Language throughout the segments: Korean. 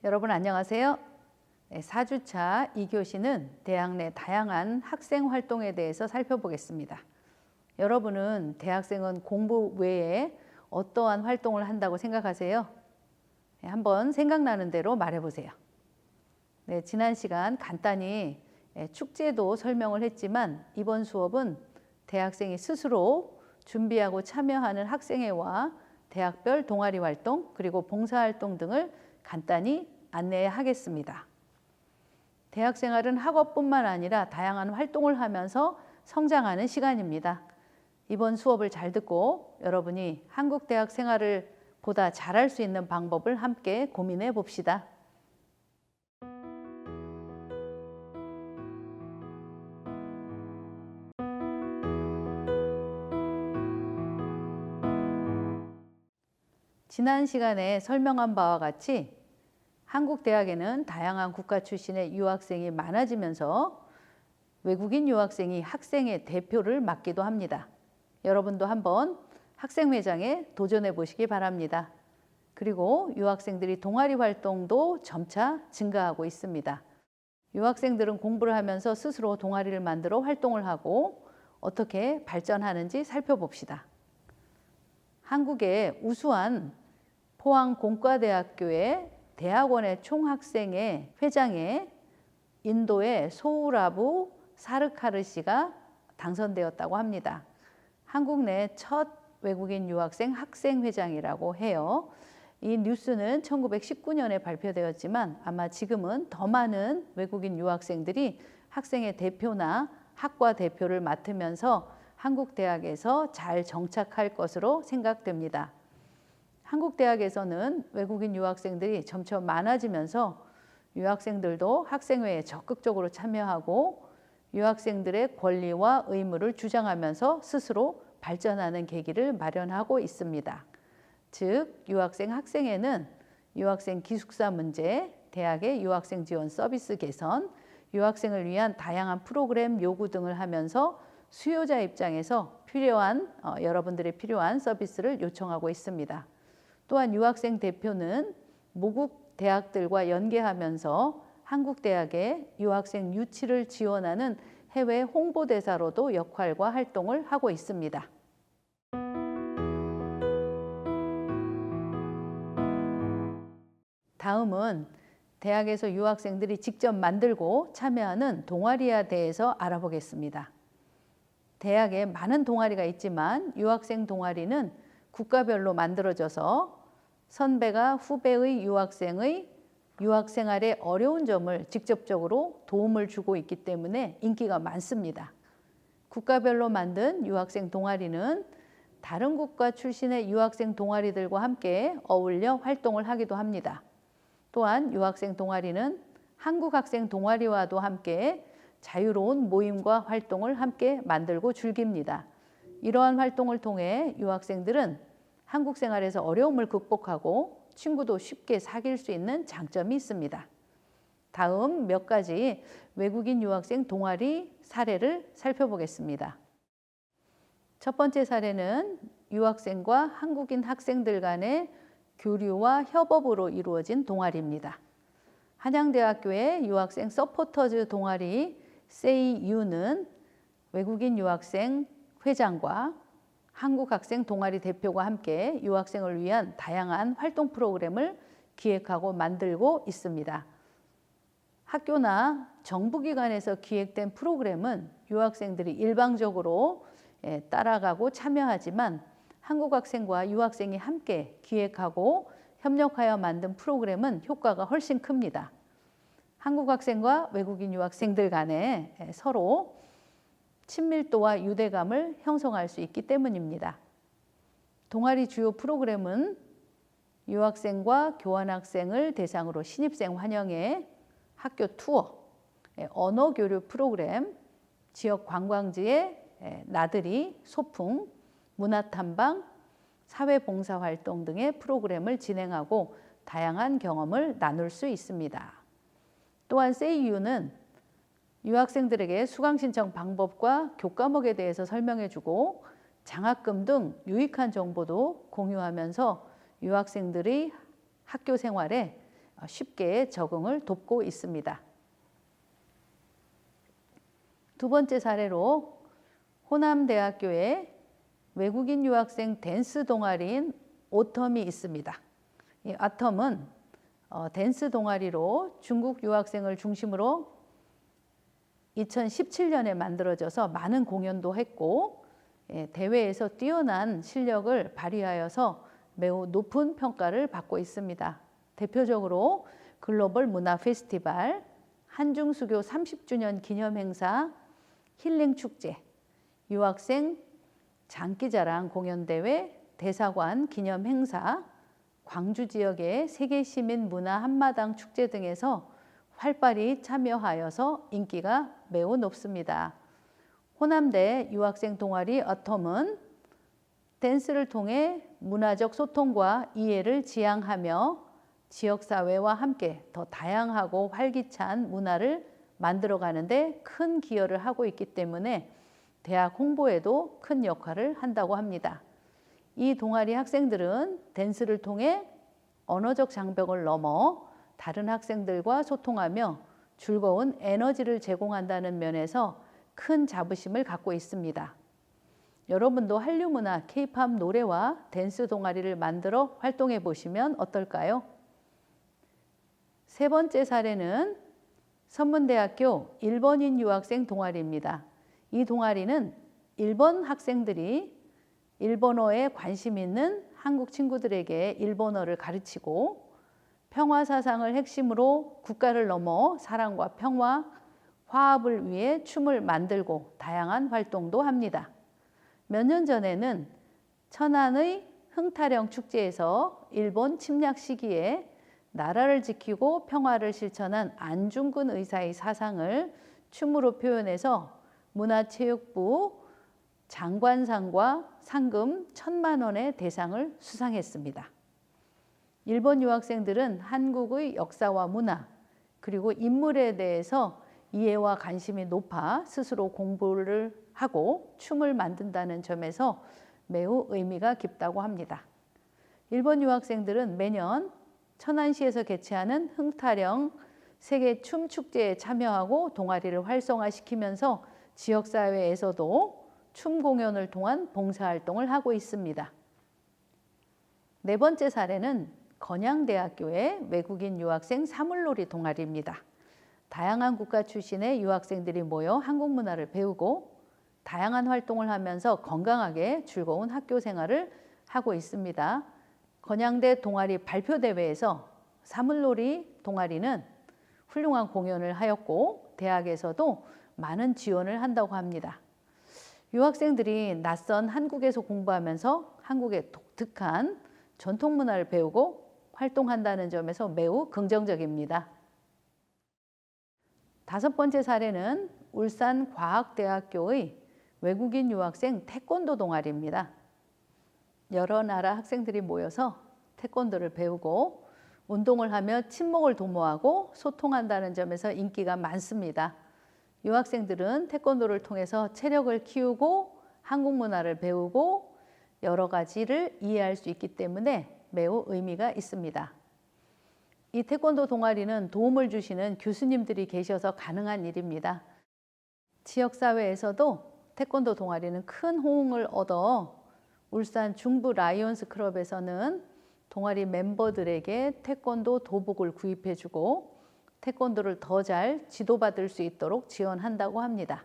여러분 안녕하세요. 4주차 2교시는 대학 내 다양한 학생 활동에 대해서 살펴보겠습니다. 여러분은 대학생은 공부 외에 어떠한 활동을 한다고 생각하세요? 한번 생각나는 대로 말해보세요. 지난 시간 간단히 축제도 설명을 했지만 이번 수업은 대학생이 스스로 준비하고 참여하는 학생회와 대학별 동아리 활동 그리고 봉사활동 등을 간단히 안내하겠습니다. 대학생활은 학업뿐만 아니라 다양한 활동을 하면서 성장하는 시간입니다. 이번 수업을 잘 듣고 여러분이 한국 대학 생활을 보다 잘할 수 있는 방법을 함께 고민해 봅시다. 지난 시간에 설명한 바와 같이 한국 대학에는 다양한 국가 출신의 유학생이 많아지면서 외국인 유학생이 학생의 대표를 맡기도 합니다. 여러분도 한번 학생회장에 도전해 보시기 바랍니다. 그리고 유학생들이 동아리 활동도 점차 증가하고 있습니다. 유학생들은 공부를 하면서 스스로 동아리를 만들어 활동을 하고 어떻게 발전하는지 살펴봅시다. 한국의 우수한 포항공과대학교의 대학원의 총학생회 회장에 인도의 소우라부 사르카르 씨가 당선되었다고 합니다. 한국 내 첫 외국인 유학생 학생회장이라고 해요. 이 뉴스는 1919년에 발표되었지만 아마 지금은 더 많은 외국인 유학생들이 학생회 대표나 학과 대표를 맡으면서 한국 대학에서 잘 정착할 것으로 생각됩니다. 한국 대학에서는 외국인 유학생들이 점점 많아지면서 유학생들도 학생회에 적극적으로 참여하고 유학생들의 권리와 의무를 주장하면서 스스로 발전하는 계기를 마련하고 있습니다. 즉, 유학생 학생회는 유학생 기숙사 문제, 대학의 유학생 지원 서비스 개선, 유학생을 위한 다양한 프로그램 요구 등을 하면서 수요자 입장에서 여러분들의 필요한 서비스를 요청하고 있습니다. 또한 유학생 대표는 모국 대학들과 연계하면서 한국 대학의 유학생 유치를 지원하는 해외 홍보대사로도 역할과 활동을 하고 있습니다. 다음은 대학에서 유학생들이 직접 만들고 참여하는 동아리에 대해서 알아보겠습니다. 대학에 많은 동아리가 있지만 유학생 동아리는 국가별로 만들어져서 선배가 후배의 유학생의 유학생활의 어려운 점을 직접적으로 도움을 주고 있기 때문에 인기가 많습니다. 국가별로 만든 유학생 동아리는 다른 국가 출신의 유학생 동아리들과 함께 어울려 활동을 하기도 합니다. 또한 유학생 동아리는 한국 학생 동아리와도 함께 자유로운 모임과 활동을 함께 만들고 즐깁니다. 이러한 활동을 통해 유학생들은 한국 생활에서 어려움을 극복하고 친구도 쉽게 사귈 수 있는 장점이 있습니다. 다음 몇 가지 외국인 유학생 동아리 사례를 살펴보겠습니다. 첫 번째 사례는 유학생과 한국인 학생들 간의 교류와 협업으로 이루어진 동아리입니다. 한양대학교의 유학생 서포터즈 동아리 세이유는 외국인 유학생 회장과 한국 학생 동아리 대표가 함께 유학생을 위한 다양한 활동 프로그램을 기획하고 만들고 있습니다. 학교나 정부기관에서 기획된 프로그램은 유학생들이 일방적으로 따라가고 참여하지만 한국 학생과 유학생이 함께 기획하고 협력하여 만든 프로그램은 효과가 훨씬 큽니다. 한국 학생과 외국인 유학생들 간에 서로 친밀도와 유대감을 형성할 수 있기 때문입니다. 동아리 주요 프로그램은 유학생과 교환학생을 대상으로 신입생 환영회, 학교 투어, 언어 교류 프로그램, 지역 관광지의 나들이, 소풍, 문화탐방, 사회봉사활동 등의 프로그램을 진행하고 다양한 경험을 나눌 수 있습니다. 또한 세이유는 유학생들에게 수강 신청 방법과 교과목에 대해서 설명해주고 장학금 등 유익한 정보도 공유하면서 유학생들의 학교 생활에 쉽게 적응을 돕고 있습니다. 두 번째 사례로 호남대학교에 외국인 유학생 댄스 동아리인 오텀이 있습니다. 이 아텀은 댄스 동아리로 중국 유학생을 중심으로 2017년에 만들어져서 많은 공연도 했고 대회에서 뛰어난 실력을 발휘하여서 매우 높은 평가를 받고 있습니다. 대표적으로 글로벌 문화 페스티벌, 한중수교 30주년 기념행사, 힐링축제, 유학생 장기자랑 공연대회, 대사관 기념행사, 광주 지역의 세계시민문화 한마당 축제 등에서 활발히 참여하여서 인기가 매우 높습니다. 호남대 유학생 동아리 어텀은 댄스를 통해 문화적 소통과 이해를 지향하며 지역사회와 함께 더 다양하고 활기찬 문화를 만들어가는데 큰 기여를 하고 있기 때문에 대학 홍보에도 큰 역할을 한다고 합니다. 이 동아리 학생들은 댄스를 통해 언어적 장벽을 넘어 다른 학생들과 소통하며 즐거운 에너지를 제공한다는 면에서 큰 자부심을 갖고 있습니다. 여러분도 한류 문화, K-팝 노래와 댄스 동아리를 만들어 활동해 보시면 어떨까요? 세 번째 사례는 선문대학교 일본인 유학생 동아리입니다. 이 동아리는 일본 학생들이 일본어에 관심 있는 한국 친구들에게 일본어를 가르치고 평화 사상을 핵심으로 국가를 넘어 사랑과 평화, 화합을 위해 춤을 만들고 다양한 활동도 합니다. 몇 년 전에는 천안의 흥타령 축제에서 일본 침략 시기에 나라를 지키고 평화를 실천한 안중근 의사의 사상을 춤으로 표현해서 문화체육부 장관상과 상금 1,000만 원의 대상을 수상했습니다. 일본 유학생들은 한국의 역사와 문화 그리고 인물에 대해서 이해와 관심이 높아 스스로 공부를 하고 춤을 만든다는 점에서 매우 의미가 깊다고 합니다. 일본 유학생들은 매년 천안시에서 개최하는 흥타령 세계 춤 축제에 참여하고 동아리를 활성화시키면서 지역사회에서도 춤 공연을 통한 봉사활동을 하고 있습니다. 네 번째 사례는 건양대학교의 외국인 유학생 사물놀이 동아리입니다. 다양한 국가 출신의 유학생들이 모여 한국 문화를 배우고 다양한 활동을 하면서 건강하게 즐거운 학교 생활을 하고 있습니다. 건양대 동아리 발표대회에서 사물놀이 동아리는 훌륭한 공연을 하였고 대학에서도 많은 지원을 한다고 합니다. 유학생들이 낯선 한국에서 공부하면서 한국의 독특한 전통 문화를 배우고 활동한다는 점에서 매우 긍정적입니다. 다섯 번째 사례는 울산과학대학교의 외국인 유학생 태권도 동아리입니다. 여러 나라 학생들이 모여서 태권도를 배우고 운동을 하며 친목을 도모하고 소통한다는 점에서 인기가 많습니다. 유학생들은 태권도를 통해서 체력을 키우고 한국 문화를 배우고 여러 가지를 이해할 수 있기 때문에 매우 의미가 있습니다. 이 태권도 동아리는 도움을 주시는 교수님들이 계셔서 가능한 일입니다. 지역사회에서도 태권도 동아리는 큰 호응을 얻어 울산 중부 라이온스 클럽에서는 동아리 멤버들에게 태권도 도복을 구입해주고 태권도를 더 잘 지도받을 수 있도록 지원한다고 합니다.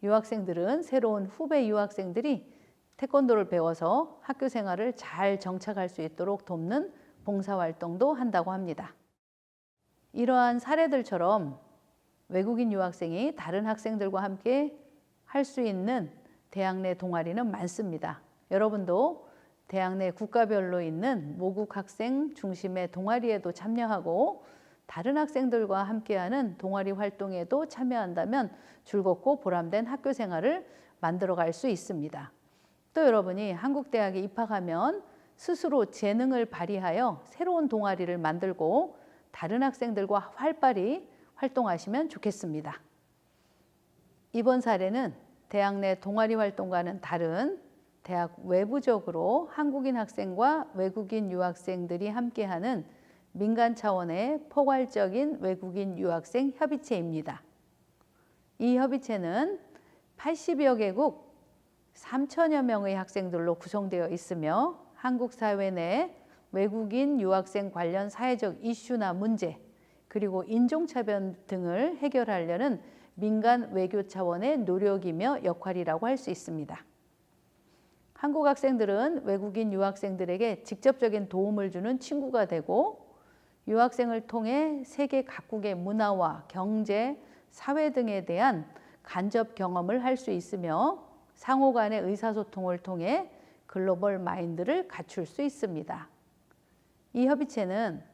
유학생들은 새로운 후배 유학생들이 태권도를 배워서 학교 생활을 잘 정착할 수 있도록 돕는 봉사활동도 한다고 합니다. 이러한 사례들처럼 외국인 유학생이 다른 학생들과 함께 할 수 있는 대학 내 동아리는 많습니다. 여러분도 대학 내 국가별로 있는 모국 학생 중심의 동아리에도 참여하고 다른 학생들과 함께하는 동아리 활동에도 참여한다면 즐겁고 보람된 학교 생활을 만들어갈 수 있습니다. 또 여러분이 한국대학에 입학하면 스스로 재능을 발휘하여 새로운 동아리를 만들고 다른 학생들과 활발히 활동하시면 좋겠습니다. 이번 사례는 대학 내 동아리 활동과는 다른 대학 외부적으로 한국인 학생과 외국인 유학생들이 함께하는 민간 차원의 포괄적인 외국인 유학생 협의체입니다. 이 협의체는 80여 개국 3천여 명의 학생들로 구성되어 있으며 한국 사회 내 외국인 유학생 관련 사회적 이슈나 문제, 그리고 인종차별 등을 해결하려는 민간 외교 차원의 노력이며 역할이라고 할 수 있습니다. 한국 학생들은 외국인 유학생들에게 직접적인 도움을 주는 친구가 되고 유학생을 통해 세계 각국의 문화와 경제, 사회 등에 대한 간접 경험을 할 수 있으며 상호 간의 의사소통을 통해 글로벌 마인드를 갖출 수 있습니다. 이 협의체는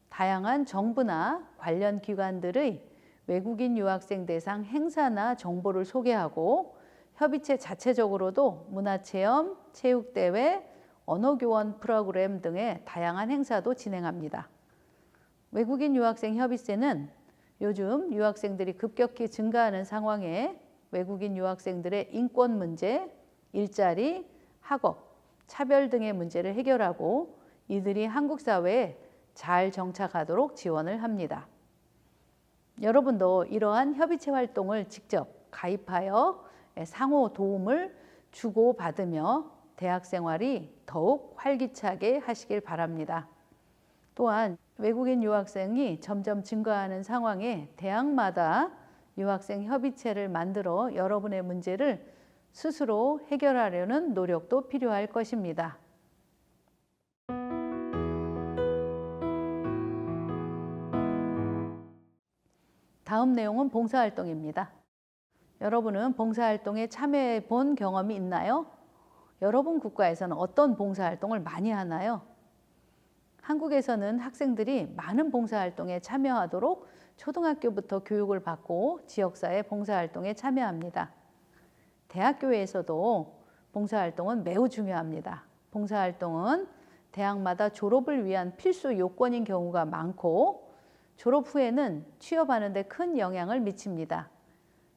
다양한 정부나 관련 기관들의 외국인 유학생 대상 행사나 정보를 소개하고 협의체 자체적으로도 문화체험, 체육대회, 언어교원 프로그램 등의 다양한 행사도 진행합니다. 외국인 유학생 협의체는 요즘 유학생들이 급격히 증가하는 상황에 외국인 유학생들의 인권 문제, 일자리, 학업, 차별 등의 문제를 해결하고 이들이 한국 사회에 잘 정착하도록 지원을 합니다. 여러분도 이러한 협의체 활동을 직접 가입하여 상호 도움을 주고받으며 대학 생활이 더욱 활기차게 하시길 바랍니다. 또한 외국인 유학생이 점점 증가하는 상황에 대학마다 유학생 협의체를 만들어 여러분의 문제를 스스로 해결하려는 노력도 필요할 것입니다. 다음 내용은 봉사활동입니다. 여러분은 봉사활동에 참여해 본 경험이 있나요? 여러분 국가에서는 어떤 봉사활동을 많이 하나요? 한국에서는 학생들이 많은 봉사활동에 참여하도록 초등학교부터 교육을 받고 지역사회 봉사활동에 참여합니다. 대학교에서도 봉사활동은 매우 중요합니다. 봉사활동은 대학마다 졸업을 위한 필수 요건인 경우가 많고 졸업 후에는 취업하는 데 큰 영향을 미칩니다.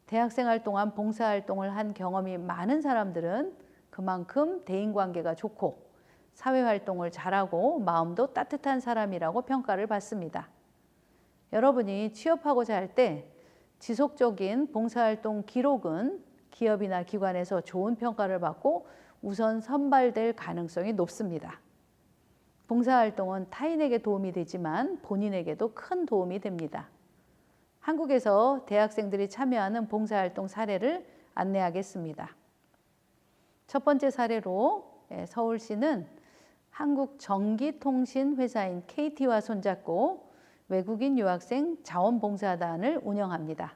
대학생활 동안 봉사활동을 한 경험이 많은 사람들은 그만큼 대인관계가 좋고 사회활동을 잘하고 마음도 따뜻한 사람이라고 평가를 받습니다. 여러분이 취업하고자 할 때 지속적인 봉사활동 기록은 기업이나 기관에서 좋은 평가를 받고 우선 선발될 가능성이 높습니다. 봉사활동은 타인에게 도움이 되지만 본인에게도 큰 도움이 됩니다. 한국에서 대학생들이 참여하는 봉사활동 사례를 안내하겠습니다. 첫 번째 사례로 서울시는 한국전기통신회사인 KT와 손잡고 외국인 유학생 자원봉사단을 운영합니다.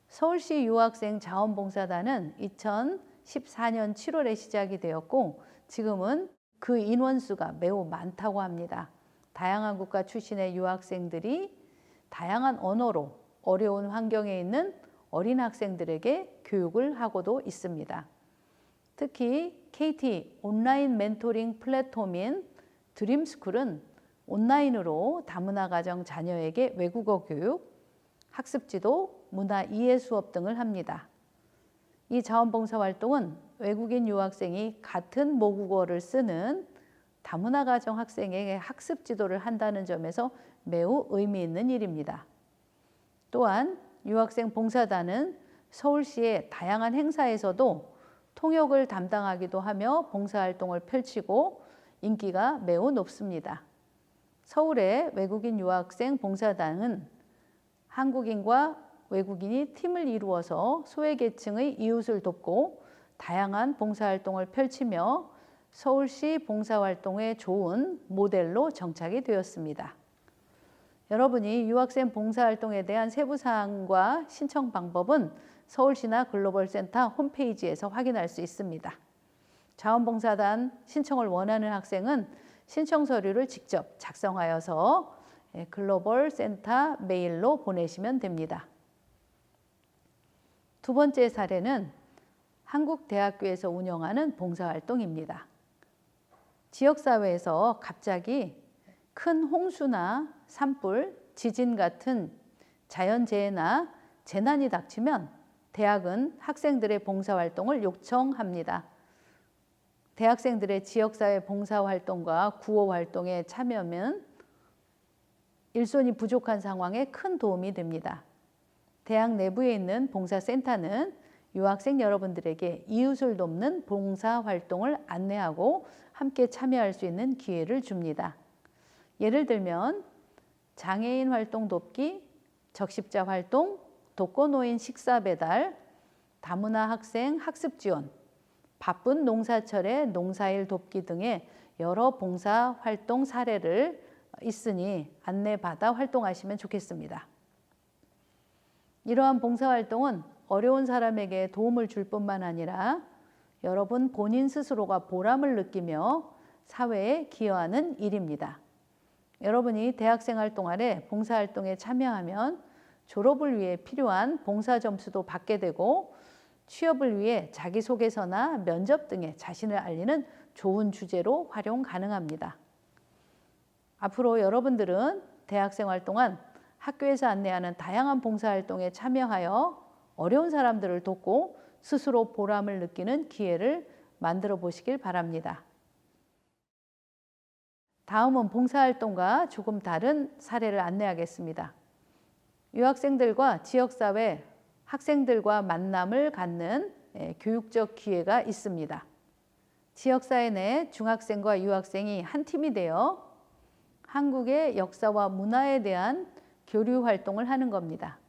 서울시 유학생 자원봉사단은 2014년 7월에 시작이 되었고 지금은 그 인원수가 매우 많다고 합니다. 다양한 국가 출신의 유학생들이 다양한 언어로 어려운 환경에 있는 어린 학생들에게 교육을 하고도 있습니다. 특히 KT 온라인 멘토링 플랫폼인 드림스쿨은 온라인으로 다문화 가정 자녀에게 외국어 교육, 학습지도, 문화 이해 수업 등을 합니다. 이 자원봉사 활동은 외국인 유학생이 같은 모국어를 쓰는 다문화 가정 학생에게 학습 지도를 한다는 점에서 매우 의미 있는 일입니다. 또한 유학생 봉사단은 서울시의 다양한 행사에서도 통역을 담당하기도 하며 봉사활동을 펼치고 인기가 매우 높습니다. 서울의 외국인 유학생 봉사단은 한국인과 외국인이 팀을 이루어서 소외계층의 이웃을 돕고 다양한 봉사활동을 펼치며 서울시 봉사활동에 좋은 모델로 정착이 되었습니다. 여러분이 유학생 봉사활동에 대한 세부사항과 신청 방법은 서울시나 글로벌센터 홈페이지에서 확인할 수 있습니다. 자원봉사단 신청을 원하는 학생은 신청 서류를 직접 작성하여서 글로벌센터 메일로 보내시면 됩니다. 두 번째 사례는 한국대학교에서 운영하는 봉사활동입니다. 지역사회에서 갑자기 큰 홍수나 산불, 지진 같은 자연재해나 재난이 닥치면 대학은 학생들의 봉사활동을 요청합니다. 대학생들의 지역사회 봉사활동과 구호활동에 참여하면 일손이 부족한 상황에 큰 도움이 됩니다. 대학 내부에 있는 봉사센터는 유학생 여러분들에게 이웃을 돕는 봉사활동을 안내하고 함께 참여할 수 있는 기회를 줍니다. 예를 들면 장애인 활동 돕기, 적십자 활동, 독거노인 식사 배달, 다문화 학생 학습 지원, 바쁜 농사철에 농사일 돕기 등의 여러 봉사활동 사례를 있으니 안내받아 활동하시면 좋겠습니다. 이러한 봉사활동은 어려운 사람에게 도움을 줄 뿐만 아니라 여러분 본인 스스로가 보람을 느끼며 사회에 기여하는 일입니다. 여러분이 대학생활 동안에 봉사활동에 참여하면 졸업을 위해 필요한 봉사 점수도 받게 되고 취업을 위해 자기소개서나 면접 등의 자신을 알리는 좋은 주제로 활용 가능합니다. 앞으로 여러분들은 대학생활 동안 학교에서 안내하는 다양한 봉사활동에 참여하여 어려운 사람들을 돕고 스스로 보람을 느끼는 기회를 만들어 보시길 바랍니다. 다음은 봉사활동과 조금 다른 사례를 안내하겠습니다. 유학생들과 지역사회, 학생들과 만남을 갖는 교육적 기회가 있습니다. 지역사회 내 중학생과 유학생이 한 팀이 되어 한국의 역사와 문화에 대한 교류 활동을 하는 겁니다.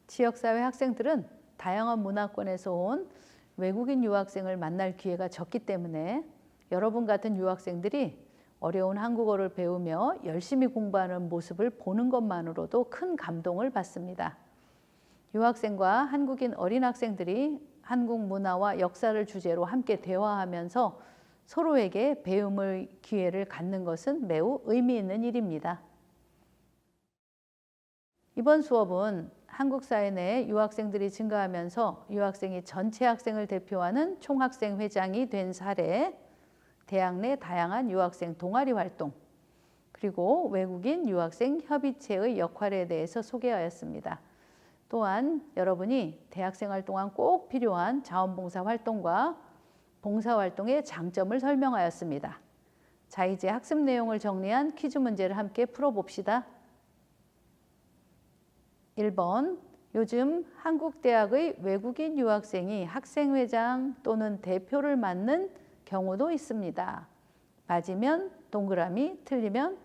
지역사회 학생들은 다양한 문화권에서 온 외국인 유학생을 만날 기회가 적기 때문에 여러분 같은 유학생들이 어려운 한국어를 배우며 열심히 공부하는 모습을 보는 것만으로도 큰 감동을 받습니다. 유학생과 한국인 어린 학생들이 한국 문화와 역사를 주제로 함께 대화하면서 서로에게 배움의 기회를 갖는 것은 매우 의미 있는 일입니다. 이번 수업은 한국 사회 내 유학생들이 증가하면서 유학생이 전체 학생을 대표하는 총학생회장이 된 사례, 대학 내 다양한 유학생 동아리 활동, 그리고 외국인 유학생 협의체의 역할에 대해서 소개하였습니다. 또한 여러분이 대학생활 동안 꼭 필요한 자원봉사 활동과 봉사활동의 장점을 설명하였습니다. 자, 이제 학습 내용을 정리한 퀴즈 문제를 함께 풀어봅시다. 1번, 요즘 한국 대학의 외국인 유학생이 학생회장 또는 대표를 맡는 경우도 있습니다. 맞으면 동그라미, 틀리면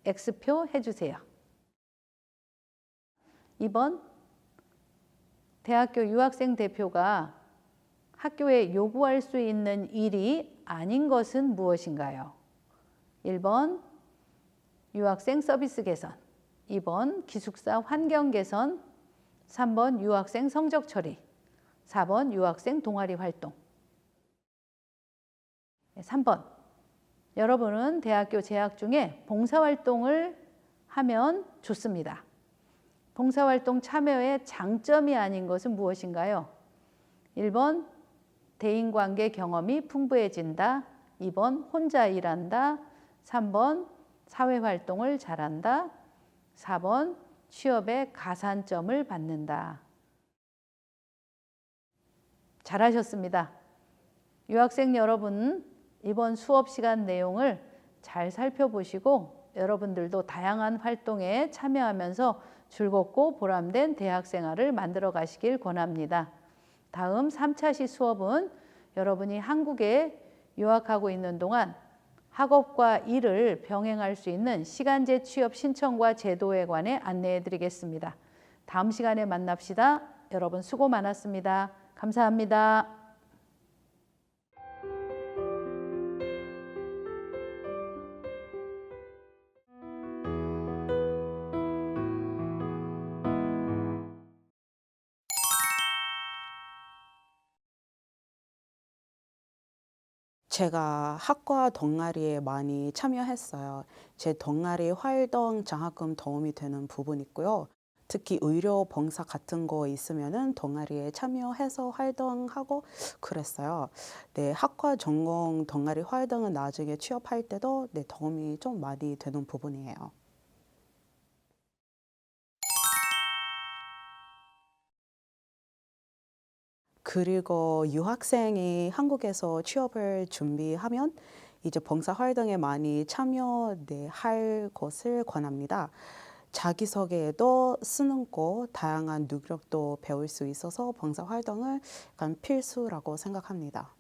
X표 해주세요. 2번, 대학교 유학생 대표가 학교에 요구할 수 있는 일이 아닌 것은 무엇인가요? 1번, 유학생 서비스 개선, 2번, 기숙사 환경 개선, 3번, 유학생 성적 처리, 4번, 유학생 동아리 활동. 3번, 여러분은 대학교 재학 중에 봉사활동을 하면 좋습니다. 봉사활동 참여의 장점이 아닌 것은 무엇인가요? 1번, 대인관계 경험이 풍부해진다. 2번, 혼자 일한다. 3번, 사회활동을 잘한다. 4번, 취업에 가산점을 받는다. 잘하셨습니다. 유학생 여러분, 이번 수업 시간 내용을 잘 살펴보시고 여러분들도 다양한 활동에 참여하면서 즐겁고 보람된 대학 생활을 만들어 가시길 권합니다. 다음 3차시 수업은 여러분이 한국에 유학하고 있는 동안 학업과 일을 병행할 수 있는 시간제 취업 신청과 제도에 관해 안내해 드리겠습니다. 다음 시간에 만납시다. 여러분 수고 많았습니다. 감사합니다. 제가 학과 동아리에 많이 참여했어요. 제 동아리 활동 장학금 도움이 되는 부분 있고요. 특히 의료 봉사 같은 거 있으면은 동아리에 참여해서 활동하고 그랬어요. 네, 학과 전공 동아리 활동은 나중에 취업할 때도 네, 도움이 좀 많이 되는 부분이에요. 그리고 유학생이 한국에서 취업을 준비하면 이제 봉사활동에 많이 참여할 것을 권합니다. 자기소개에도 쓰는 거, 다양한 능력도 배울 수 있어서 봉사활동을 약간 필수라고 생각합니다.